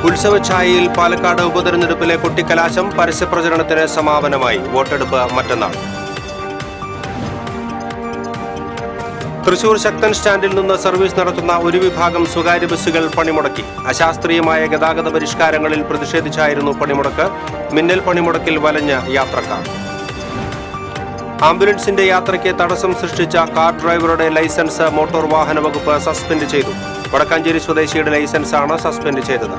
ഉത്സവഛായയിൽ പാലക്കാട് ഉപതെരഞ്ഞെടുപ്പിലെ കൊട്ടിക്കലാശം. പരസ്യപ്രചരണത്തിന് സമാപനമായി. വോട്ടെടുപ്പ് മറ്റന്നാൾ. തൃശൂർ ശക്തൻ സ്റ്റാൻഡിൽ നിന്ന് സർവീസ് നടത്തുന്ന ഒരു വിഭാഗം സ്വകാര്യ ബസ്സുകൾ പണിമുടക്കി. അശാസ്ത്രീയമായ ഗതാഗത പരിഷ്കാരങ്ങളിൽ പ്രതിഷേധിച്ചായിരുന്നു പണിമുടക്ക്. മിന്നൽ പണിമുടക്കിൽ വലഞ്ഞ യാത്രക്കാർ. ആംബുലൻസിന്റെ യാത്രയ്ക്ക് തടസ്സം സൃഷ്ടിച്ച കാർ ഡ്രൈവറുടെ ലൈസൻസ് മോട്ടോർ വാഹന വകുപ്പ് സസ്പെൻഡ് ചെയ്തു. വടക്കാഞ്ചേരി സ്വദേശിയുടെ ലൈസൻസാണ് സസ്പെൻഡ് ചെയ്തത്.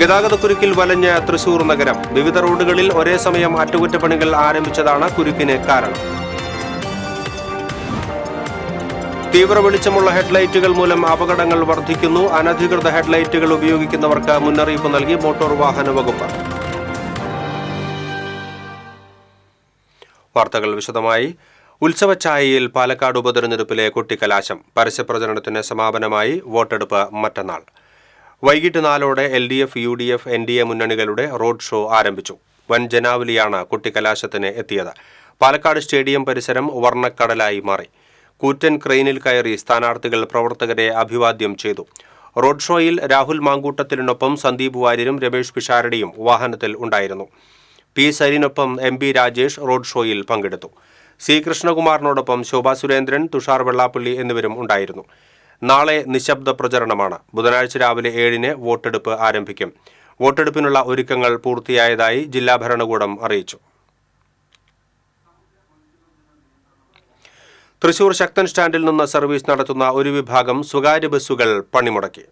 ഗതാഗതക്കുരുക്കിൽ വലഞ്ഞ് തൃശൂർ നഗരം. വിവിധ റോഡുകളിൽ ഒരേ സമയം അറ്റകുറ്റപ്പണികൾ ആരംഭിച്ചതാണ് കുരുക്കിന് കാരണം. തീവ്ര വെളിച്ചമുള്ള ഹെഡ്ലൈറ്റുകൾ മൂലം അപകടങ്ങൾ വർദ്ധിക്കുന്നു. അനധികൃത ഹെഡ്ലൈറ്റുകൾ ഉപയോഗിക്കുന്നവർക്ക് മുന്നറിയിപ്പ് നൽകി മോട്ടോർ വാഹന വകുപ്പ്. വാർത്തകൾ വിശദമായി. ഉത്സവഛായയിൽ പാലക്കാട് ഉപതെരഞ്ഞെടുപ്പിലെ കൊട്ടിക്കലാശം. പരസ്യപ്രചരണത്തിന് സമാപനമായി. വോട്ടെടുപ്പ് മറ്റന്നാൾ. വൈകിട്ട് 4 LDF, UDF, NDA മുന്നണികളുടെ റോഡ് ഷോ ആരംഭിച്ചു. വൻ ജനാവലിയാണ് കൊട്ടിക്കലാശത്തിന് എത്തിയത്. പാലക്കാട് സ്റ്റേഡിയം പരിസരം വർണ്ണക്കടലായി മാറി. കൂറ്റൻ ക്രെയിനിൽ കയറി സ്ഥാനാർത്ഥികൾ പ്രവർത്തകരെ അഭിവാദ്യം ചെയ്തു. റോഡ് ഷോയിൽ രാഹുൽ മാങ്കൂട്ടത്തിലിനൊപ്പം സന്ദീപ് വാര്യരും രമേഷ് പിഷാരടിയും വാഹനത്തിൽ ഉണ്ടായിരുന്നു. P. സരിനൊപ്പം MP രാജേഷ് റോഡ് ഷോയിൽ പങ്കെടുത്തു. C. കൃഷ്ണകുമാറിനോടൊപ്പം ശോഭാ സുരേന്ദ്രൻ, തുഷാർ വെള്ളാപ്പള്ളി എന്നിവരും ഉണ്ടായിരുന്നു. നാളെ നിശബ്ദ പ്രചരണമാണ്. ബുധനാഴ്ച രാവിലെ 7-ന് വോട്ടെടുപ്പ് ആരംഭിക്കും. വോട്ടെടുപ്പിനുള്ള ഒരുക്കങ്ങൾ പൂർത്തിയായതായി ജില്ലാ ഭരണകൂടം അറിയിച്ചു. തൃശൂർ ശക്തൻ സ്റ്റാൻഡിൽ നിന്ന് സർവീസ് നടത്തുന്ന ഒരു വിഭാഗം സ്വകാര്യ ബസ്സുകൾ പണിമുടക്കി.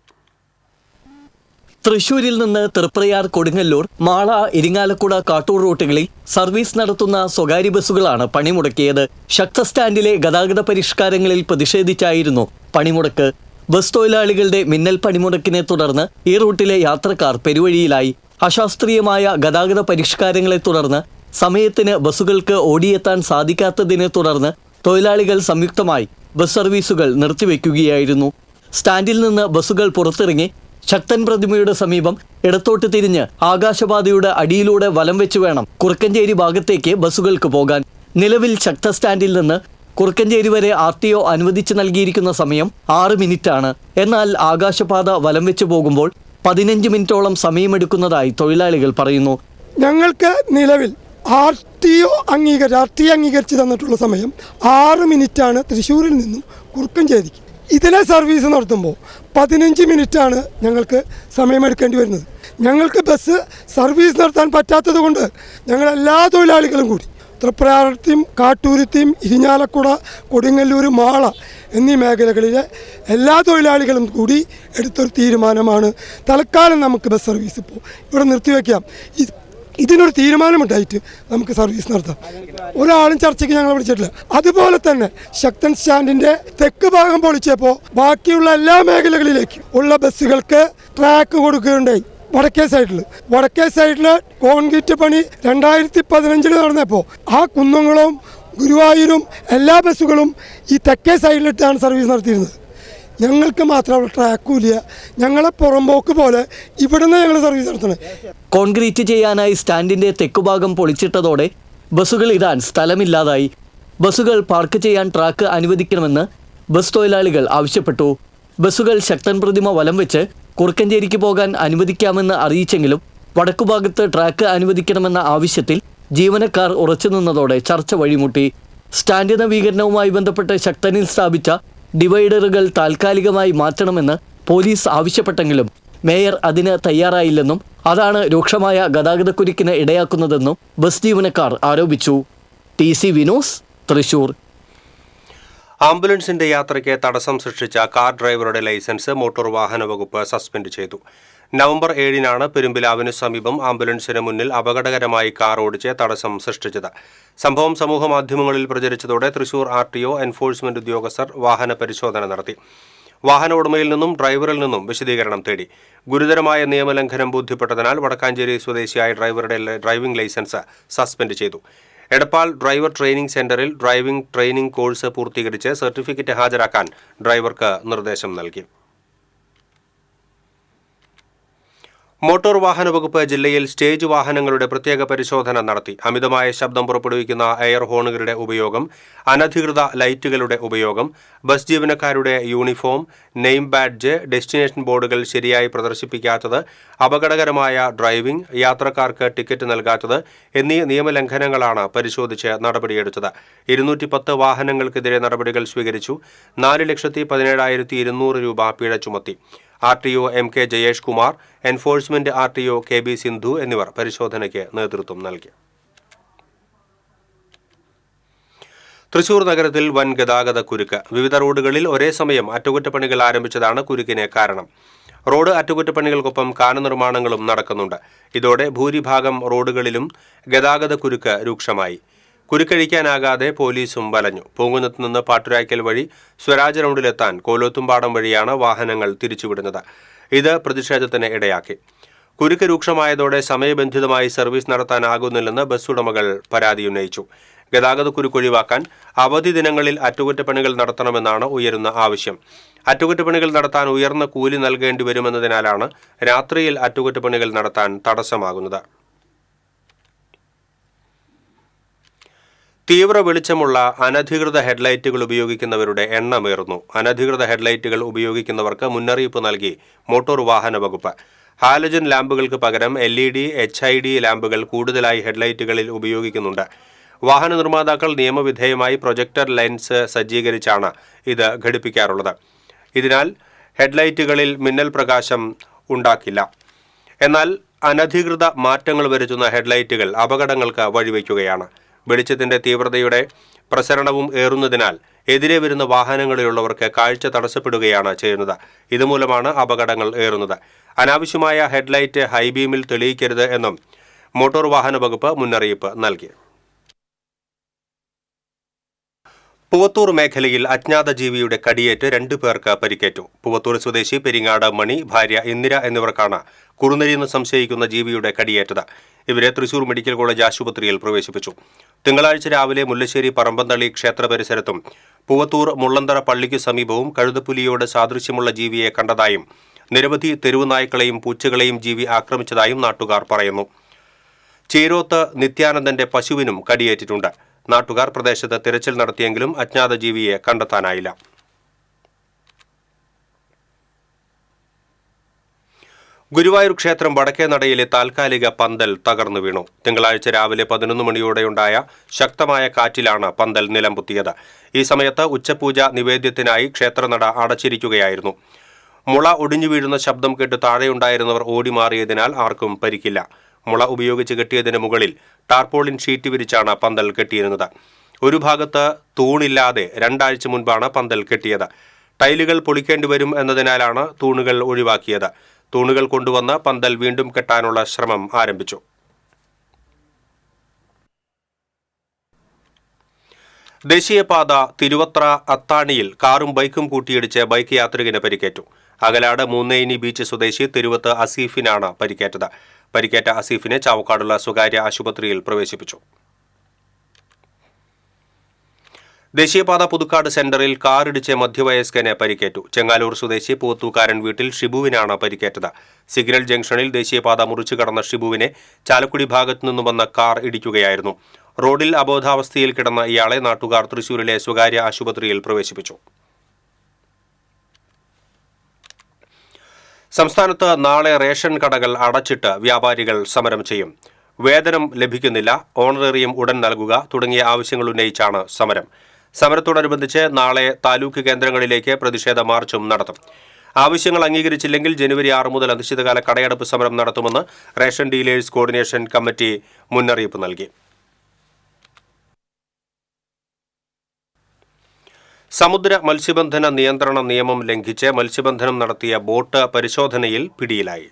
തൃശൂരിൽ നിന്ന് തൃപ്രയാർ, കൊടുങ്ങല്ലൂർ, മാള, ഇരിങ്ങാലക്കുട, കാട്ടൂർ റൂട്ടുകളിൽ സർവീസ് നടത്തുന്ന സ്വകാര്യ ബസ്സുകളാണ് പണിമുടക്കിയത്. ശക്ത സ്റ്റാൻഡിലെ ഗതാഗത പരിഷ്കാരങ്ങളിൽ പ്രതിഷേധിച്ചായിരുന്നു പണിമുടക്ക്. ബസ് തൊഴിലാളികളുടെ മിന്നൽ പണിമുടക്കിനെ തുടർന്ന് ഈ റൂട്ടിലെ യാത്രക്കാർ പെരുവഴിയിലായി. അശാസ്ത്രീയമായ ഗതാഗത പരിഷ്കാരങ്ങളെ തുടർന്ന് സമയത്തിന് ബസ്സുകൾക്ക് ഓടിയെത്താൻ സാധിക്കാത്തതിനെ തുടർന്ന് തൊഴിലാളികൾ സംയുക്തമായി ബസ് സർവീസുകൾ നിർത്തിവെക്കുകയായിരുന്നു. സ്റ്റാൻഡിൽ നിന്ന് ബസ്സുകൾ പുറത്തിറങ്ങി ശക്തൻ പ്രതിമയുടെ സമീപം ഇടത്തോട്ട് തിരിഞ്ഞ് ആകാശപാതയുടെ അടിയിലൂടെ വലം വെച്ച് വേണം കുറുക്കഞ്ചേരി ഭാഗത്തേക്ക് ബസ്സുകൾക്ക് പോകാൻ. നിലവിൽ ശക്ത സ്റ്റാൻഡിൽ നിന്ന് കുറുക്കഞ്ചേരി വരെ RTO അനുവദിച്ച് നൽകിയിരിക്കുന്ന സമയം 6 മിനിറ്റാണ്. എന്നാൽ ആകാശപാത വലം വെച്ച് പോകുമ്പോൾ 15 മിനിറ്റോളം സമയമെടുക്കുന്നതായി തൊഴിലാളികൾ പറയുന്നു. ഞങ്ങൾക്ക് നിലവിൽ RTO അംഗീകരിച്ച് തന്നിട്ടുള്ള സമയം 6 മിനിറ്റാണ് തൃശ്ശൂരിൽ നിന്നും കുറുക്കഞ്ചേരിക്ക്. ഇതിലെ സർവീസ് നടത്തുമ്പോൾ 15 മിനിറ്റാണ് ഞങ്ങൾക്ക് സമയമെടുക്കേണ്ടി വരുന്നത്. ഞങ്ങൾക്ക് ബസ് സർവീസ് നടത്താൻ പറ്റാത്തത് കൊണ്ട് ഞങ്ങളെല്ലാ തൊഴിലാളികളും കൂടി തൃപ്രയാറത്തെയും കാട്ടൂരത്തെയും ഇരിഞ്ഞാലക്കുട, കൊടുങ്ങല്ലൂർ, മാള എന്നീ മേഖലകളിലെ എല്ലാ തൊഴിലാളികളും കൂടി എടുത്തൊരു തീരുമാനമാണ് തൽക്കാലം നമുക്ക് ബസ് സർവീസ് ഇപ്പോൾ ഇവിടെ നിർത്തിവെക്കാം. ഇതിനൊരു തീരുമാനമുണ്ടായിട്ട് നമുക്ക് സർവീസ് നടത്താം. ഒരാളും ചർച്ചയ്ക്ക് ഞങ്ങൾ വിളിച്ചിട്ടില്ല. അതുപോലെ തന്നെ ശക്തൻ സ്റ്റാൻഡിന്റെ തെക്ക് ഭാഗം പൊളിച്ചപ്പോൾ ബാക്കിയുള്ള എല്ലാ മേഖലകളിലേക്കും ഉള്ള ബസ്സുകൾക്ക് ട്രാക്ക് കൊടുക്കുകയുണ്ടായി. വടക്കേ സൈഡിൽ കോൺക്രീറ്റ് പണി 2015 നടന്നപ്പോൾ ആ കുന്നംകുളവും ഗുരുവായൂരും എല്ലാ ബസ്സുകളും ഈ തെക്കേ സൈഡിലിട്ടാണ് സർവീസ് നടത്തിയിരുന്നത്. ഞങ്ങൾക്ക് മാത്രം ട്രാക്കൂല. ഞങ്ങളെ പുറമ്പോക്ക് പോലെ ഇവിടുന്ന് ഞങ്ങൾ സർവീസ് നടത്തണേ. കോൺക്രീറ്റ് ചെയ്യാനായി സ്റ്റാൻഡിന്റെ തെക്കുഭാഗം പൊളിച്ചിട്ടതോടെ ബസ്സുകൾ ഇടാൻ സ്ഥലമില്ലാതായി. ബസ്സുകൾ പാർക്ക് ചെയ്യാൻ ട്രാക്ക് അനുവദിക്കണമെന്ന് ബസ് തൊഴിലാളികൾ ആവശ്യപ്പെട്ടു. ബസ്സുകൾ ശക്തൻ പ്രതിമ വലം വെച്ച് കുറുക്കഞ്ചേരിക്ക് പോകാൻ അനുവദിക്കാമെന്ന് അറിയിച്ചെങ്കിലും വടക്കുഭാഗത്ത് ട്രാക്ക് അനുവദിക്കണമെന്ന ആവശ്യത്തിൽ ജീവനക്കാർ ഉറച്ചുനിന്നതോടെ ചർച്ച വഴിമുട്ടി. സ്റ്റാൻഡ് നവീകരണവുമായി ബന്ധപ്പെട്ട് ശക്തനിൽ സ്ഥാപിച്ച ഡിവൈഡറുകൾ താൽക്കാലികമായി മാറ്റണമെന്ന് പോലീസ് ആവശ്യപ്പെട്ടെങ്കിലും മേയർ അതിന് തയ്യാറായില്ലെന്നും അതാണ് രൂക്ഷമായ ഗതാഗതക്കുരുക്കിന് ഇടയാക്കുന്നതെന്നും ബസ് ജീവനക്കാർ ആരോപിച്ചു. TC വിനോസ്, തൃശൂർ. ആംബുലൻസിന്റെ യാത്രയ്ക്ക് തടസ്സം സൃഷ്ടിച്ച കാർ ഡ്രൈവറുടെ ലൈസൻസ് മോട്ടോർ വാഹന വകുപ്പ് സസ്പെൻഡ് ചെയ്തു. നവംബർ 7-നാണ് പെരുമ്പിലാവിന് സമീപം ആംബുലൻസിന് മുന്നിൽ അപകടകരമായി കാർ ഓടിച്ച് തടസ്സം സൃഷ്ടിച്ചത്. സംഭവം സമൂഹമാധ്യമങ്ങളിൽ പ്രചരിച്ചതോടെ തൃശൂർ RTO എൻഫോഴ്സ്മെന്റ് ഉദ്യോഗസ്ഥർ വാഹന പരിശോധന നടത്തി. വാഹന ഉടമയിൽ നിന്നും ഡ്രൈവറിൽ നിന്നും വിശദീകരണം തേടി. ഗുരുതരമായ നിയമലംഘനം ബോധ്യപ്പെട്ടതിനാൽ വടക്കാഞ്ചേരി സ്വദേശിയായ ഡ്രൈവറുടെ ഡ്രൈവിംഗ് ലൈസൻസ് സസ്പെൻഡ് ചെയ്തു. എടപ്പാൾ ഡ്രൈവർ ട്രെയിനിംഗ് സെന്ററിൽ ഡ്രൈവിംഗ് ട്രെയിനിംഗ് കോഴ്സ് പൂർത്തീകരിച്ച് സർട്ടിഫിക്കറ്റ് ഹാജരാക്കാൻ ഡ്രൈവർക്ക് നിർദ്ദേശം നൽകി. മോട്ടോർ വാഹന വകുപ്പ് ജില്ലയിൽ സ്റ്റേജ് വാഹനങ്ങളുടെ പ്രത്യേക പരിശോധന നടത്തി. അമിതമായ ശബ്ദം പുറപ്പെടുവിക്കുന്ന എയർ ഹോണുകളുടെ ഉപയോഗം, അനധികൃത ലൈറ്റുകളുടെ ഉപയോഗം, ബസ് ജീവനക്കാരുടെ യൂണിഫോം, നെയിം ബാഡ്ജ്, ഡെസ്റ്റിനേഷൻ ബോർഡുകൾ ശരിയായി പ്രദർശിപ്പിക്കാത്തത്, അപകടകരമായ ഡ്രൈവിംഗ്, യാത്രക്കാർക്ക് ടിക്കറ്റ് നൽകാത്തത് എന്നീ നിയമലംഘനങ്ങളാണ് പരിശോധിച്ച് നടപടിയെടുത്തത്. 210 വാഹനങ്ങൾക്കെതിരെ നടപടികൾ സ്വീകരിച്ചു. 4,17,200 രൂപ പിഴ ചുമത്തി. RTO MK Jayesh Kumar, enforcement RTO KB Sindhu എന്നിവർ പരിശോധനയ്ക്ക് നേതൃത്വം നൽകി. തൃശൂർ നഗരത്തിൽ വൻ ഗതാഗത കുരുക്ക്. വിവിധ റോഡുകളിൽ ഒരേ സമയം അറ്റകുറ്റപ്പണികൾ ആരംഭിച്ചതാണ് കുരുക്കിന് കാരണം. റോഡ് അറ്റകുറ്റപ്പണികൾക്കൊപ്പം കാന നിർമ്മാണങ്ങളും നടക്കുന്നുണ്ട്. ഇതോടെ ഭൂരിഭാഗം റോഡുകളിലും ഗതാഗത കുരുക്ക് രൂക്ഷമായി. കുരുക്കഴിക്കാനാകാതെ പോലീസും വലഞ്ഞു. പൂങ്കുന്നത്ത് നിന്ന് പാട്ടുരായ്ക്കൽ വഴി സ്വരാജ് റൗണ്ടിലെത്താൻ കോലോത്തുംപാടം വഴിയാണ് വാഹനങ്ങൾ തിരിച്ചുവിടുന്നത്. ഇത് പ്രതിഷേധത്തിന് ഇടയാക്കി. കുരുക്ക് രൂക്ഷമായതോടെ സമയബന്ധിതമായി സർവീസ് നടത്താനാകുന്നില്ലെന്ന് ബസ് ഉടമകൾ പരാതിയുന്നയിച്ചു. ഗതാഗത കുരുക്ക് ഒഴിവാക്കാൻ അവധി ദിനങ്ങളിൽ അറ്റകുറ്റപ്പണികൾ നടത്തണമെന്നാണ് ഉയരുന്ന ആവശ്യം. അറ്റകുറ്റപ്പണികൾ നടത്താൻ ഉയർന്ന കൂലി നൽകേണ്ടി വരുമെന്നതിനാലാണ് രാത്രിയിൽ അറ്റകുറ്റപ്പണികൾ നടത്താൻ തടസ്സമാകുന്നത്. തീവ്ര വെളിച്ചമുള്ള അനധികൃത ഹെഡ്ലൈറ്റുകൾ ഉപയോഗിക്കുന്നവരുടെ എണ്ണമേറുന്നു. അനധികൃത ഹെഡ്ലൈറ്റുകൾ ഉപയോഗിക്കുന്നവർക്ക് മുന്നറിയിപ്പ് നൽകി മോട്ടോർ വാഹന വകുപ്പ്. ഹാലജൻ ലാമ്പുകൾക്ക് പകരം LED, HID ലാമ്പുകൾ കൂടുതലായി ഹെഡ്ലൈറ്റുകളിൽ ഉപയോഗിക്കുന്നുണ്ട്. വാഹന നിർമ്മാതാക്കൾ നിയമവിധേയമായി പ്രൊജക്ടർ ലെൻസ് സജ്ജീകരിച്ചാണ് ഇത് ഘടിപ്പിക്കാറുള്ളത്. ഇതിനാൽ ഹെഡ്ലൈറ്റുകളിൽ മിന്നൽ പ്രകാശം ഉണ്ടാക്കില്ല. എന്നാൽ അനധികൃത മാറ്റങ്ങൾ വരുത്തുന്ന ഹെഡ്ലൈറ്റുകൾ അപകടങ്ങൾക്ക് വഴിവെക്കുകയാണ്. വെളിച്ചത്തിന്റെ തീവ്രതയുടെ പ്രസരണവും ഏറുന്നതിനാൽ എതിരെ വരുന്ന വാഹനങ്ങളിലുള്ളവർക്ക് കാഴ്ച തടസ്സപ്പെടുകയാണ് ചെയ്യുന്നത്. ഇതുമൂലമാണ് അപകടങ്ങൾ ഏറുന്നത്. അനാവശ്യമായ ഹെഡ്ലൈറ്റ് ഹൈബീമിൽ തെളിയിക്കരുത് എന്നും മോട്ടോർ വാഹന വകുപ്പ് മുന്നറിയിപ്പ് നൽകി. പൂവത്തൂർ മേഖലയിൽ അജ്ഞാത ജീവിയുടെ കടിയേറ്റ് 2 പേർക്ക് പരിക്കേറ്റു. പൂവത്തൂർ സ്വദേശി പെരിങ്ങാട് മണി, ഭാര്യ ഇന്ദിര എന്നിവർക്കാണ് കുറുനരിയെന്ന് സംശയിക്കുന്ന ജീവിയുടെ കടിയേറ്റത്. ഇവരെ തൃശൂർ മെഡിക്കൽ കോളേജ് ആശുപത്രിയിൽ പ്രവേശിപ്പിച്ചു. തിങ്കളാഴ്ച രാവിലെ മുല്ലശ്ശേരി പറമ്പന്തള്ളി ക്ഷേത്ര പരിസരത്തും പൂവത്തൂർ മുള്ളന്തറ പള്ളിക്കു സമീപവും കഴുതപ്പുലിയോട് സാദൃശ്യമുള്ള ജീവിയെ കണ്ടതായും നിരവധി തെരുവു നായ്ക്കളെയും പൂച്ചകളെയും ജീവി ആക്രമിച്ചതായും നാട്ടുകാർ പറയുന്നു. ചീരോത്ത് നിത്യാനന്ദന്റെ പശുവിനും കടിയേറ്റിട്ടുണ്ട്. നാട്ടുകാർ പ്രദേശത്ത് തിരച്ചിൽ നടത്തിയെങ്കിലും അജ്ഞാത ജീവിയെ കണ്ടെത്താനായില്ല. ഗുരുവായൂർ ക്ഷേത്രം വടക്കേ നടയിലെ താൽക്കാലിക പന്തൽ തകർന്നു വീണു. തിങ്കളാഴ്ച രാവിലെ 11 മണിയോടെയുണ്ടായ ശക്തമായ കാറ്റിലാണ് പന്തൽ നിലംപൊത്തിയത്. ഈ സമയത്ത് ഉച്ചപൂജ നിവേദ്യത്തിനായി ക്ഷേത്രനട അടച്ചിരിക്കുകയായിരുന്നു. മുള ഒടിഞ്ഞു വീഴുന്ന ശബ്ദം കേട്ട് താഴെയുണ്ടായിരുന്നവർ ഓടിമാറിയതിനാൽ ആർക്കും പരിക്കില്ല. മുള ഉപയോഗിച്ച് കെട്ടിയതിന് മുകളിൽ ടാർപോളിൻ ഷീറ്റ് വിരിച്ചാണ് പന്തൽ കെട്ടിയിരുന്നത്. ഒരു ഭാഗത്ത് തൂണില്ലാതെ 2 ആഴ്ച മുൻപാണ് പന്തൽ കെട്ടിയത്. ടൈലുകൾ പൊളിക്കേണ്ടി വരും എന്നതിനാലാണ് തൂണുകൾ ഒഴിവാക്കിയത്. തൂണുകൾ കൊണ്ടുവന്ന് പന്തൽ വീണ്ടും കെട്ടാനുള്ള ശ്രമം ആരംഭിച്ചു. ദേശീയപാത തിരുവത്ര അത്താണിയിൽ കാറും ബൈക്കും കൂട്ടിയിടിച്ച് ബൈക്ക് യാത്രികന് പരിക്കേറ്റു. അകലാട് മൂന്നേനി ബീച്ച് സ്വദേശി തിരുവത്ത് അസീഫിനാണ് പരിക്കേറ്റത്. പരിക്കേറ്റ അസീഫിനെ ചാവക്കാടുള്ള സ്വകാര്യ ആശുപത്രിയിൽ പ്രവേശിപ്പിച്ചു. ദേശീയപാത പുതുക്കാട് സെന്ററിൽ കാറിടിച്ച് മധ്യവയസ്കന് പരിക്കേറ്റു. ചെങ്ങാലൂർ സ്വദേശി പൂത്തൂക്കാരൻ വീട്ടിൽ ഷിബുവിനാണ് പരിക്കേറ്റത്. സിഗ്നൽ ജംഗ്ഷനിൽ ദേശീയപാത മുറിച്ചു കടന്ന ഷിബുവിനെ ചാലക്കുടി ഭാഗത്തു നിന്നും വന്ന കാർ ഇടിക്കുകയായിരുന്നു. റോഡിൽ അബോധാവസ്ഥയിൽ കിടന്ന ഇയാളെ നാട്ടുകാർ തൃശൂരിലെ സ്വകാര്യ ആശുപത്രിയിൽ പ്രവേശിപ്പിച്ചു. സംസ്ഥാനത്ത് നാളെ റേഷൻ കടകൾ അടച്ചിട്ട് വ്യാപാരികൾ സമരം ചെയ്യും. വേതനം ലഭിക്കുന്നില്ല, ഓണറേറിയം ഉടൻ നൽകുക തുടങ്ങിയ ആവശ്യങ്ങൾ ഉന്നയിച്ചാണ് സമരം. സമരത്തോടനുബന്ധിച്ച് നാളെ താലൂക്ക് കേന്ദ്രങ്ങളിലേക്ക് പ്രതിഷേധ മാർച്ചും നടത്തും. ആവശ്യങ്ങൾ അംഗീകരിച്ചില്ലെങ്കിൽ ജനുവരി 6 മുതൽ അനിശ്ചിതകാല കടയടപ്പ് സമരം നടത്തുമെന്ന് റേഷൻ ഡീലേഴ്സ് കോർഡിനേഷൻ കമ്മിറ്റി മുന്നറിയിപ്പ് നൽകി. സമുദ്ര മത്സ്യബന്ധന നിയന്ത്രണ നിയമം ലംഘിച്ച് മത്സ്യബന്ധനം നടത്തിയ ബോട്ട് പരിശോധനയിൽ പിടിയിലായി.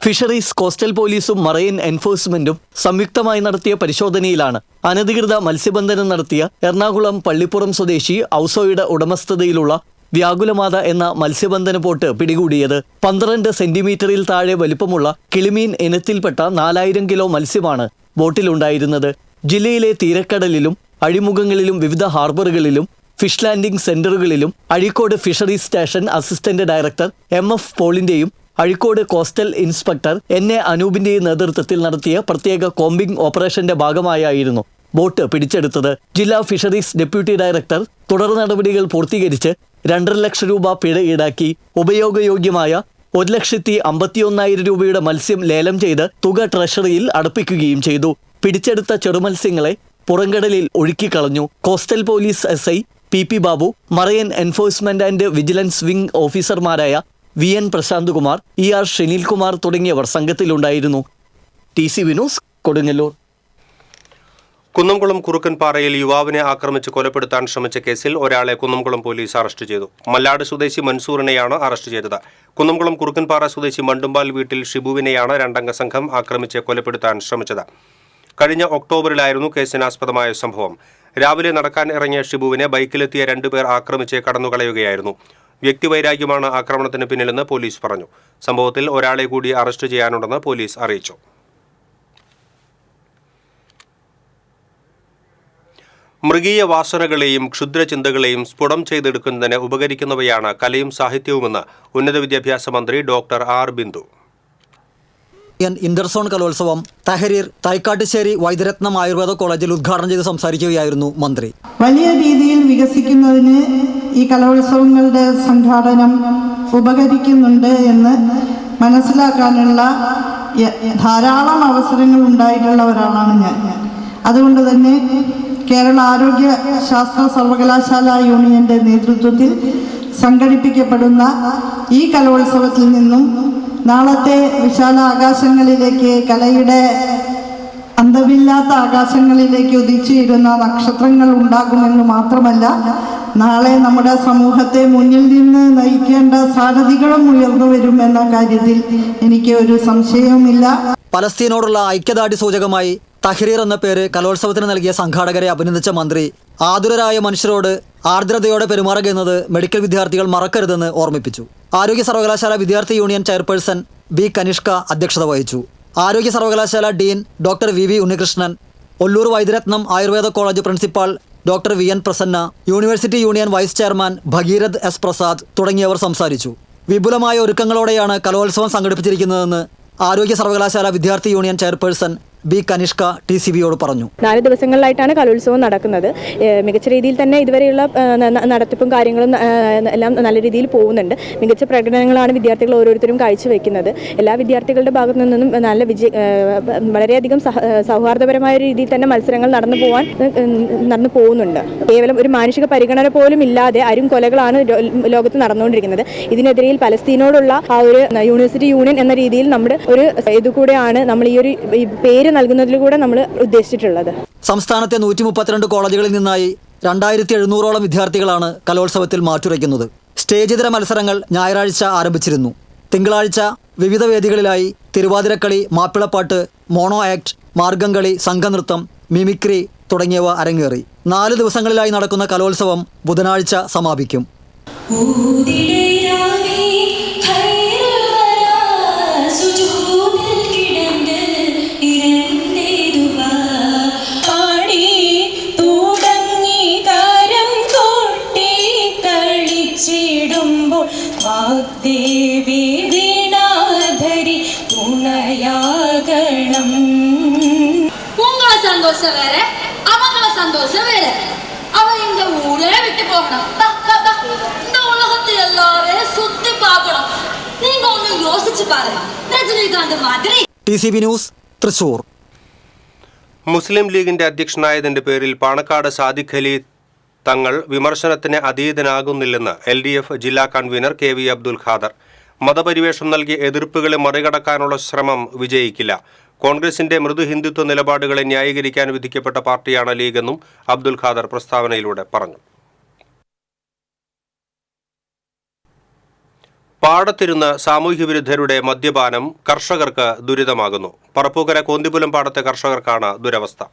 ഫിഷറീസ്, കോസ്റ്റൽ പോലീസും മറൈൻ എൻഫോഴ്സ്മെന്റും സംയുക്തമായി നടത്തിയ പരിശോധനയിലാണ് അനധികൃത മത്സ്യബന്ധനം നടത്തിയ എറണാകുളം പള്ളിപ്പുറം സ്വദേശി ഔസോയുടെ ഉടമസ്ഥതയിലുള്ള വ്യാകുലമാത എന്ന മത്സ്യബന്ധന ബോട്ട് പിടികൂടിയത്. 12 സെന്റിമീറ്ററിൽ താഴെ വലിപ്പമുള്ള കിളിമീൻ ഇനത്തിൽപ്പെട്ട 4000 കിലോ മത്സ്യമാണ് ബോട്ടിലുണ്ടായിരുന്നത്. ജില്ലയിലെ തീരക്കടലിലും അഴിമുഖങ്ങളിലും വിവിധ ഹാർബറുകളിലും ഫിഷ് ലാൻഡിംഗ് സെന്ററുകളിലും Azhikode fisheries station assistant director MF പോളിന്റെയും അഴീക്കോട് കോസ്റ്റൽ ഇൻസ്പെക്ടർ NA അനൂപിന്റെ നേതൃത്വത്തിൽ നടത്തിയ പ്രത്യേക കോമ്പിംഗ് ഓപ്പറേഷന്റെ ഭാഗമായായിരുന്നു ബോട്ട് പിടിച്ചെടുത്തത്. ജില്ലാ ഫിഷറീസ് ഡെപ്യൂട്ടി ഡയറക്ടർ തുടർ നടപടികൾ പൂർത്തീകരിച്ച് 2.5 ലക്ഷം രൂപ പിഴ ഈടാക്കി. ഉപയോഗയോഗ്യമായ 1,51,000 രൂപയുടെ മത്സ്യം ലേലം ചെയ്ത് തുക ട്രഷറിയിൽ അടപ്പിക്കുകയും ചെയ്തു. പിടിച്ചെടുത്ത ചെറുമത്സ്യങ്ങളെ പുറംകടലിൽ ഒഴുക്കിക്കളഞ്ഞു. Coastal police SI PP Babu, marine enforcement and vigilance wing ഓഫീസർമാരായ VN പ്രശാന്ത് കുമാർ, ER ഷെനിൽകുമാർ തുടങ്ങിയവർ സംഘത്തിലുണ്ടായിരുന്നു. TCV news, Kodungallur. കുന്നംകുളം കുറുക്കൻപാറയിൽ യുവാവിനെ ആക്രമിച്ച് കൊലപ്പെടുത്താൻ ശ്രമിച്ച കേസിൽ ഒരാളെ കുന്നംകുളം പോലീസ് അറസ്റ്റ് ചെയ്തു. മല്ലാട് സ്വദേശി മൻസൂറിനെയാണ് അറസ്റ്റ് ചെയ്തത്. കുന്നംകുളം കുറുക്കൻപാറ സ്വദേശി മണ്ടുമ്പാൽ വീട്ടിൽ ഷിബുവിനെയാണ് 2 അംഗ സംഘം ആക്രമിച്ച് കൊലപ്പെടുത്താൻ ശ്രമിച്ചത്. കഴിഞ്ഞ ഒക്ടോബറിലായിരുന്നു കേസിനാസ്പദമായ സംഭവം. രാവിലെ നടക്കാൻ ഇറങ്ങിയ ഷിബുവിനെ ബൈക്കിലെത്തിയ 2 പേർ ആക്രമിച്ച് കടന്നുകളയുകയായിരുന്നു. വ്യക്തിവൈരാഗ്യമാണ് ആക്രമണത്തിന് പിന്നിലെന്ന് പോലീസ് പറഞ്ഞു. സംഭവത്തിൽ ഒരാളെ കൂടി അറസ്റ്റ് ചെയ്യാനുണ്ടെന്ന് പോലീസ് അറിയിച്ചു. മൃഗീയ വാസനകളെയും ക്ഷുദ്രചിന്തകളെയും സ്ഫുടം ചെയ്തെടുക്കുന്നതിന് ഉപകരിക്കുന്നവയാണ് കലയും സാഹിത്യവുമെന്ന് ഉന്നത വിദ്യാഭ്യാസ മന്ത്രി ഡോക്ടർ R. ബിന്ദു. ഇന്റർസോൺ കലോത്സവം തഹരീർ തൈക്കാട്ടുശ്ശേരി വൈദ്യരത്നം ആയുർവേദ കോളേജിൽ ഉദ്ഘാടനം ചെയ്ത് സംസാരിക്കുകയായിരുന്നു മന്ത്രി. വലിയ രീതിയിൽ വികസിക്കുന്നതിന് ഈ കലോത്സവങ്ങളുടെ സംഘാടനം ഉപകരിക്കുന്നുണ്ട് എന്ന് മനസ്സിലാക്കാനുള്ള ധാരാളം അവസരങ്ങൾ ഉണ്ടായിട്ടുള്ള ഒരാളാണ് ഞാൻ. അതുകൊണ്ട് തന്നെ കേരള ആരോഗ്യ ശാസ്ത്ര സർവകലാശാല യൂണിയന്റെ നേതൃത്വത്തിൽ സംഘടിപ്പിക്കപ്പെടുന്ന ഈ കലോത്സവത്തിൽ നിന്നും നാളത്തെ വിശാല ആകാശങ്ങളിലേക്ക്, കലയുടെ അന്തമില്ലാത്ത ആകാശങ്ങളിലേക്ക് ഉദിച്ചുയരുന്ന നക്ഷത്രങ്ങൾ ഉണ്ടാകുമെന്ന് മാത്രമല്ല, നാളെ നമ്മുടെ സമൂഹത്തെ മുന്നിൽ നിന്ന് നയിക്കേണ്ട സാരഥികളും ഉയർന്നു വരുമെന്ന കാര്യത്തിൽ എനിക്ക് ഒരു സംശയവുമില്ല. പലസ്തീനോടുള്ള ഐക്യദാർഢ്യ സൂചകമായി തഹ്രീർ എന്ന പേര് കലോത്സവത്തിന് നൽകിയ സംഘാടകരെ അഭിനന്ദിച്ച മന്ത്രി ആതുരരായ മനുഷ്യരോട് ആർദ്രതയോടെ പെരുമാറുക എന്നത് മെഡിക്കൽ വിദ്യാർത്ഥികൾ മറക്കരുതെന്ന് ഓർമ്മിപ്പിച്ചു. ആരോഗ്യ സർവകലാശാല വിദ്യാർത്ഥി യൂണിയൻ ചെയർപേഴ്സൺ B. കനിഷ്ക അധ്യക്ഷത വഹിച്ചു. ആരോഗ്യ സർവകലാശാല dean doctor VV Unnikrishnan, Ollur Vaidyaratnam Ayurveda college principal doctor VN Prasanna, university union vice chairman Bhagirath S. Prasad തുടങ്ങിയവർ സംസാരിച്ചു. വിപുലമായ ഒരുക്കങ്ങളോടെയാണ് കലോത്സവം സംഘടിപ്പിച്ചിരിക്കുന്നതെന്ന് ആരോഗ്യ സർവകലാശാല വിദ്യാർത്ഥി യൂണിയൻ ചെയർപേഴ്സൺ B. കനിഷ്ക TCVയോട് പറഞ്ഞു. 4 ദിവസങ്ങളിലായിട്ടാണ് കലോത്സവം നടക്കുന്നത്. മികച്ച രീതിയിൽ തന്നെ ഇതുവരെയുള്ള നടത്തിപ്പും കാര്യങ്ങളും എല്ലാം നല്ല രീതിയിൽ പോകുന്നുണ്ട്. മികച്ച പ്രകടനങ്ങളാണ് വിദ്യാർത്ഥികൾ ഓരോരുത്തരും കാഴ്ചവെക്കുന്നത്. എല്ലാ വിദ്യാർത്ഥികളുടെ ഭാഗത്തു നിന്നും നല്ല വളരെയധികം സൗഹാർദ്ദപരമായ രീതിയിൽ തന്നെ മത്സരങ്ങൾ നടന്നു പോകുന്നുണ്ട്. കേവലം ഒരു മാനുഷിക പരിഗണന പോലും ഇല്ലാതെ കൊലകളാണ് ലോകത്ത് നടന്നുകൊണ്ടിരിക്കുന്നത്. ഇതിനെതിരെ പലസ്തീനോടുള്ള ആ ഒരു യൂണിവേഴ്സിറ്റി യൂണിയൻ എന്ന രീതിയിൽ നമ്മുടെ ഒരു ഇതുകൂടെയാണ് നമ്മൾ ഈ ഒരു പേര് നൽകുന്നതിലൂടെ നമ്മൾ ഉദ്ദേശിച്ചിട്ടുള്ളത്. സംസ്ഥാനത്തെ 132 കോളേജുകളിൽ നിന്നായി 2700ഓളം വിദ്യാർത്ഥികളാണ് കലോത്സവത്തിൽ മാറ്റുരയ്ക്കുന്നത്. സ്റ്റേജിതര മത്സരങ്ങൾ ഞായറാഴ്ച ആരംഭിച്ചിരുന്നു. തിങ്കളാഴ്ച വിവിധ വേദികളിലായി തിരുവാതിരക്കളി, മാപ്പിളപ്പാട്ട്, മോണോ ആക്ട്, മാർഗംകളി, സംഘനൃത്തം, മിമിക്രി തുടങ്ങിയവ അരങ്ങേറി. 4 ദിവസങ്ങളിലായി നടക്കുന്ന കലോത്സവം ബുധനാഴ്ച സമാപിക്കും. சந்தோஷம் வேற, அவங்கள சந்தோஷம் வேற. அவன் இந்த ஊரே விட்டு போகணும். இந்த உலகத்தை எல்லாரையும் சுத்தி பார்க்கணும். நீங்க ஒண்ணு யோசிச்சு பாருங்க. രജനീകാന്ത് മാതിരി. TCV news, Thrissur. മുസ്ലിം ലീഗിന്റെ അധ്യക്ഷനായതിന്റെ പേരിൽ പാണക്കാട് സാദിഖ് അലി തങ്ങൾ വിമർശനത്തിന് അതീതനാകുന്നില്ലെന്ന് LDF ജില്ലാ കൺവീനർ KV അബ്ദുൽ ഖാദർ. മതപരിവേഷം നൽകി എതിർപ്പുകളെ മറികടക്കാനുള്ള ശ്രമം വിജയിക്കില്ല. കോൺഗ്രസിന്റെ മൃദു ഹിന്ദുത്വ നിലപാടുകളെ ന്യായീകരിക്കാൻ വിധിക്കപ്പെട്ട പാർട്ടിയാണ് ലീഗെന്നും അബ്ദുൽ ഖാദർ പ്രസ്താവനയിലൂടെ പറഞ്ഞു. പാടത്തിരുന്ന് സാമൂഹ്യവിരുദ്ധരുടെ മദ്യപാനം കർഷകർക്ക് ദുരിതമാകുന്നു. പറപ്പൂക്കര കോന്തിപുലം പാടത്തെ കർഷകർക്കാണ് ദുരവസ്ഥ.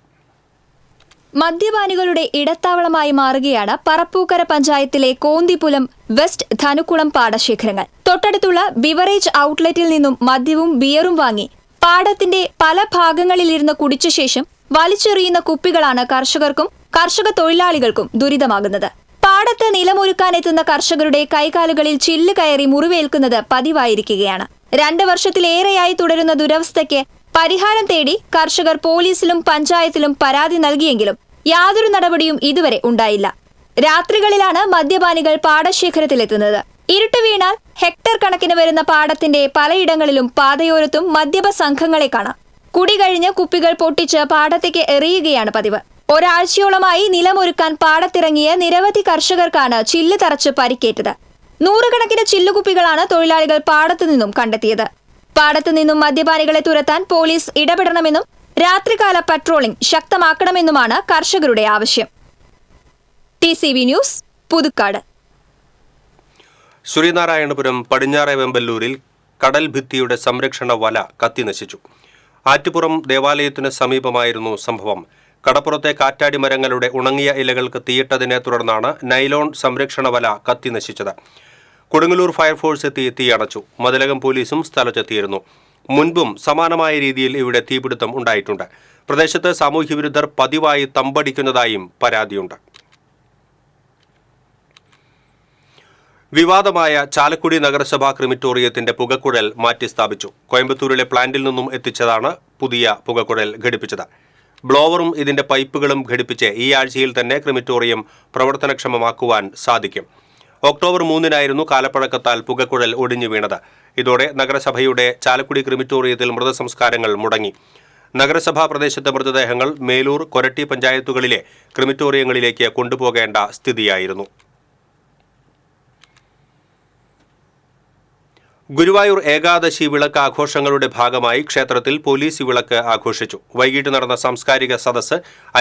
മദ്യപാനികളുടെ ഇടത്താവളമായി മാറുകയാണ് പറപ്പൂക്കര പഞ്ചായത്തിലെ കോന്തിപുലം വെസ്റ്റ് ധനുക്കുളം പാടശേഖരങ്ങൾ. തൊട്ടടുത്തുള്ള ബിവറേജ് ഔട്ട്ലെറ്റിൽ നിന്നും മദ്യവും ബിയറും വാങ്ങി പാടത്തിന്റെ പല ഭാഗങ്ങളിലിരുന്ന് കുടിച്ച ശേഷം വലിച്ചെറിയുന്ന കുപ്പികളാണ് കർഷകർക്കും കർഷക തൊഴിലാളികൾക്കും ദുരിതമാകുന്നത്. പാടത്ത് നിലമൊരുക്കാനെത്തുന്ന കർഷകരുടെ കൈകാലുകളിൽ ചില്ല് കയറി മുറിവേൽക്കുന്നത് പതിവായിരിക്കുകയാണ്. 2 വർഷത്തിലേറെയായി തുടരുന്ന ദുരവസ്ഥയ്ക്ക് പരിഹാരം തേടി കർഷകർ പോലീസിലും പഞ്ചായത്തിലും പരാതി നൽകിയെങ്കിലും യാതൊരു നടപടിയും ഇതുവരെ ഉണ്ടായില്ല. രാത്രികളിലാണ് മദ്യപാനികൾ പാടശേഖരത്തിലെത്തുന്നത്. ഇരുട്ട് വീണാൽ ഹെക്ടർ കണക്കിന് വരുന്ന പാടത്തിന്റെ പലയിടങ്ങളിലും പാതയോരത്തും മദ്യപ സംഘങ്ങളെ കാണാം. കുടി കഴിഞ്ഞ് കുപ്പികൾ പൊട്ടിച്ച് പാടത്തേക്ക് എറിയുകയാണ് പതിവ്. ഒരാഴ്ചയോളമായി നിലമൊരുക്കാൻ പാടത്തിറങ്ങിയ നിരവധി കർഷകർക്കാണ് ചില്ല് തറച്ച് പരിക്കേറ്റത്. 100 കണക്കിന് ചില്ലുകുപ്പികളാണ് തൊഴിലാളികൾ പാടത്തു നിന്നും കണ്ടെത്തിയത്. പാടത്തു നിന്നും മദ്യപാനികളെ തുരത്താൻ പോലീസ് ഇടപെടണമെന്നും രാത്രികാല പട്രോളിംഗ് ശക്തമാക്കണമെന്നുമാണ് കർഷകരുടെ ആവശ്യം. TCV news, Puthukkad. ശ്രീനാരായണപുരം പടിഞ്ഞാറെ വെമ്പല്ലൂരിൽ കടൽ ഭിത്തിയുടെ സംരക്ഷണ വല കത്തിനശിച്ചു. ആറ്റുപുറം ദേവാലയത്തിന് സമീപമായിരുന്നു സംഭവം. കടപ്പുറത്തെ കാറ്റാടി മരങ്ങളുടെ ഉണങ്ങിയ ഇലകൾക്ക് തീയിട്ടതിനെ തുടർന്നാണ് നൈലോൺ സംരക്ഷണ വല കത്തിനശിച്ചത്. കൊടുങ്ങല്ലൂർ ഫയർഫോഴ്സ് എത്തി തീയണച്ചു. മതിലകം പോലീസും സ്ഥലത്തെത്തിയിരുന്നു. മുൻപും സമാനമായ രീതിയിൽ ഇവിടെ തീപിടുത്തം ഉണ്ടായിട്ടുണ്ട്. പ്രദേശത്ത് സാമൂഹ്യവിരുദ്ധർ പതിവായി തമ്പടിക്കുന്നതായും പരാതിയുണ്ട്. വിവാദമായ ചാലക്കുടി നഗരസഭാ ക്രിമിറ്റോറിയത്തിന്റെ പുകക്കുഴൽ മാറ്റിസ്ഥാപിച്ചു. കോയമ്പത്തൂരിലെ പ്ലാന്റിൽ നിന്നും എത്തിച്ചതാണ് പുതിയ പുകക്കുഴൽ ഘടിപ്പിച്ചത്. ബ്ലോവറും ഇതിന്റെ പൈപ്പുകളും ഘടിപ്പിച്ച് ഈ ആഴ്ചയിൽ തന്നെ ക്രിമിറ്റോറിയം പ്രവർത്തനക്ഷമമാക്കുവാൻ സാധിക്കും. ഒക്ടോബർ 3-നായിരുന്നു കാലപ്പഴക്കത്താൽ പുകക്കുഴൽ ഒടിഞ്ഞു വീണത്. ഇതോടെ നഗരസഭയുടെ ചാലക്കുടി ക്രിമിറ്റോറിയത്തിൽ മൃതസംസ്കാരങ്ങൾ മുടങ്ങി. നഗരസഭാ പ്രദേശത്തെ മൃതദേഹങ്ങൾ മേലൂർ, കൊരട്ടി പഞ്ചായത്തുകളിലെ ക്രിമിറ്റോറിയങ്ങളിലേക്ക് കൊണ്ടുപോകേണ്ട സ്ഥിതിയായിരുന്നു. ഗുരുവായൂർ ഏകാദശി വിളക്ക് ആഘോഷങ്ങളുടെ ഭാഗമായി ക്ഷേത്രത്തിൽ പോലീസ് വിളക്ക് ആഘോഷിച്ചു. വൈകിട്ട് നടന്ന സാംസ്കാരിക സദസ്സ്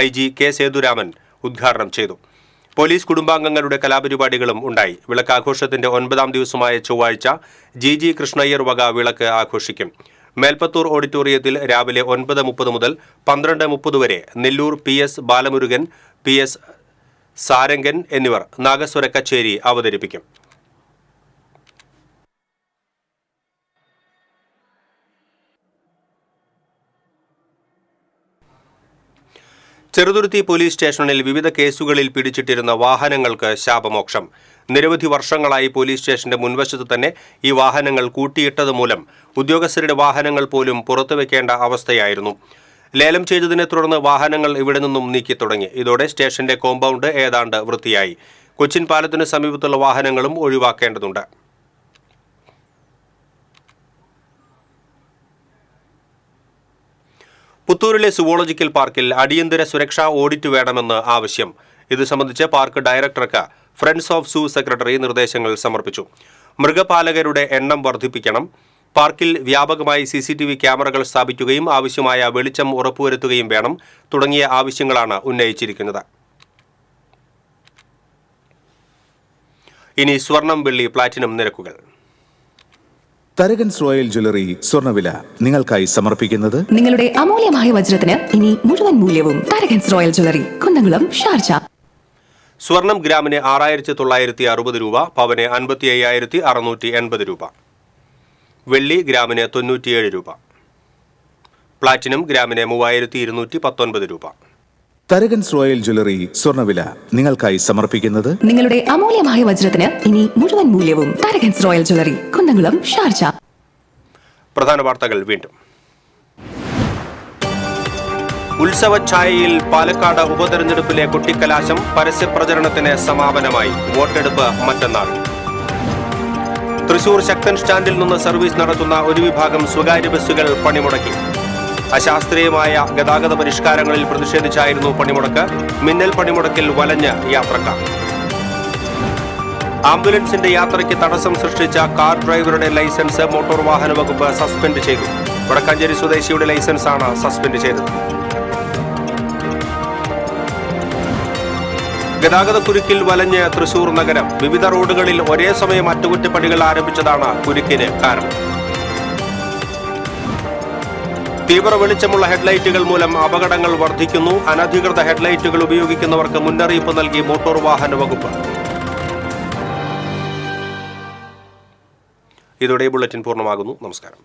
IG K. സേതുരാമൻ ഉദ്ഘാടനം ചെയ്തു. പോലീസ് കുടുംബാംഗങ്ങളുടെ കലാപരിപാടികളും ഉണ്ടായി. വിളക്കാഘോഷത്തിന്റെ 9ാം ദിവസമായ ചൊവ്വാഴ്ച GG കൃഷ്ണയ്യർ വക വിളക്ക് ആഘോഷിക്കും. മേൽപ്പത്തൂർ ഓഡിറ്റോറിയത്തിൽ രാവിലെ 9:30 മുതൽ 12:30 വരെ നെല്ലൂർ PS ബാലമുരുകൻ, PS സാരംഗൻ എന്നിവർ നാഗസ്വര കച്ചേരി അവതരിപ്പിക്കും. ചെറുതുരുത്തി പോലീസ് സ്റ്റേഷനിൽ വിവിധ കേസുകളിൽ പിടിച്ചിട്ടിരുന്ന വാഹനങ്ങൾക്ക് ശാപമോക്ഷം. നിരവധി വർഷങ്ങളായി പോലീസ് സ്റ്റേഷന്റെ മുൻവശത്ത് തന്നെ ഈ വാഹനങ്ങൾ കൂട്ടിയിട്ടത് മൂലം ഉദ്യോഗസ്ഥരുടെ വാഹനങ്ങൾ പോലും പുറത്തുവെക്കേണ്ട അവസ്ഥയായിരുന്നു. ലേലം ചെയ്തതിനെ തുടർന്ന് വാഹനങ്ങൾ ഇവിടെ നിന്നും നീക്കി തുടങ്ങി. ഇതോടെ സ്റ്റേഷന്റെ കോമ്പൗണ്ട് ഏതാണ്ട് വൃത്തിയായി. കൊച്ചിൻ പാലത്തിന് സമീപത്തുള്ള വാഹനങ്ങളും ഒഴിവാക്കേണ്ടതുണ്ട്. പുത്തൂരിലെ സുവോളജിക്കൽ പാർക്കിൽ അടിയന്തര സുരക്ഷാ ഓഡിറ്റ് വേണമെന്ന് ആവശ്യം. ഇത് സംബന്ധിച്ച് പാർക്ക് ഡയറക്ടർക്ക് ഫ്രണ്ട്സ് ഓഫ് സൂ സെക്രട്ടറി നിർദ്ദേശങ്ങൾ സമർപ്പിച്ചു. മൃഗപാലകരുടെ എണ്ണം വർദ്ധിപ്പിക്കണം, പാർക്കിൽ വ്യാപകമായി CCTV ക്യാമറകൾ സ്ഥാപിക്കുകയും ആവശ്യമായ വെളിച്ചം ഉറപ്പുവരുത്തുകയും വേണം തുടങ്ങിയ ആവശ്യങ്ങളാണ് ഉന്നയിച്ചിരിക്കുന്നത്. ഇനി സ്വർണം, വെള്ളി, പ്ലാറ്റിനം നിരക്കുകൾ. തരകൻസ് റോയൽ ജ്വല്ലറി സ്വർണ്ണവില നിങ്ങൾക്കായി സമർപ്പിക്കുന്നത് നിങ്ങളുടെ അമൂല്യമായ വജ്രത്തിന് ഇനി മുഴുവൻ മൂല്യവും Tharakans royal jewellery, Kunnamkulam, Sharjah. സ്വർണം ഗ്രാമിന് 6,960 രൂപ, പവന് 55,680 രൂപ. വെള്ളി ഗ്രാമിന് 97 രൂപ. പ്ലാറ്റിനം ഗ്രാമിന് 3,219 രൂപ. തരകൻസ് റോയൽ ജ്വല്ലറി സ്വർണ്ണവില നിങ്ങൾക്കായി സമർപ്പിക്കുന്നത് നിങ്ങളുടെ അമൂല്യമായ വജ്രത്തിന് ഇനി മുഴുവൻ മൂല്യവും Tharakans royal jewellery, Kunnamkulam, Sharjah. പ്രധാന വാർത്തകൾ വീണ്ടും. ഉത്സവഛായയിൽ പാലക്കാട് ഉപതെരഞ്ഞെടുപ്പിലെ കൊട്ടിക്കലാശം, പരസ്യപ്രചരണത്തിന് സമാപനമായി. വോട്ടെടുപ്പ് മറ്റന്നാൾ. തൃശൂർ ശക്തൻ സ്റ്റാൻഡിൽ നിന്ന് സർവീസ് നടത്തുന്ന ഒരു വിഭാഗം സ്വകാര്യ ബസ്സുകൾ പണിമുടക്കി. അശാസ്ത്രീയമായ ഗതാഗത പരിഷ്കാരങ്ങളിൽ പ്രതിഷേധിച്ചായിരുന്നു പണിമുടക്ക്. മിന്നൽ പണിമുടക്കിൽ വലഞ്ഞ് യാത്രക്കാർ. ആംബുലൻസിന്റെ യാത്രയ്ക്ക് തടസ്സം സൃഷ്ടിച്ച കാർ ഡ്രൈവറുടെ ലൈസൻസ് മോട്ടോർ വാഹന വകുപ്പ് സസ്പെൻഡ് ചെയ്തു. വടക്കാഞ്ചേരി സ്വദേശിയുടെ ലൈസൻസാണ് സസ്പെൻഡ് ചെയ്തത്. ഗതാഗതക്കുരുക്കിൽ വലഞ്ഞ് തൃശൂർ നഗരം. വിവിധ റോഡുകളിൽ ഒരേ സമയം അറ്റകുറ്റപ്പണികൾ ആരംഭിച്ചതാണ് കുരുക്കിന് കാരണം. തീവ്ര വെളിച്ചമുള്ള ഹെഡ്ലൈറ്റുകൾ മൂലം അപകടങ്ങൾ വർദ്ധിക്കുന്നു. അനധികൃത ഹെഡ്ലൈറ്റുകൾ ഉപയോഗിക്കുന്നവർക്ക് മുന്നറിയിപ്പ് നൽകി മോട്ടോർ വാഹന വകുപ്പ്. ഇതോടെ ബുള്ളറ്റിൻ പൂർണ്ണമാകുന്നു. നമസ്കാരം.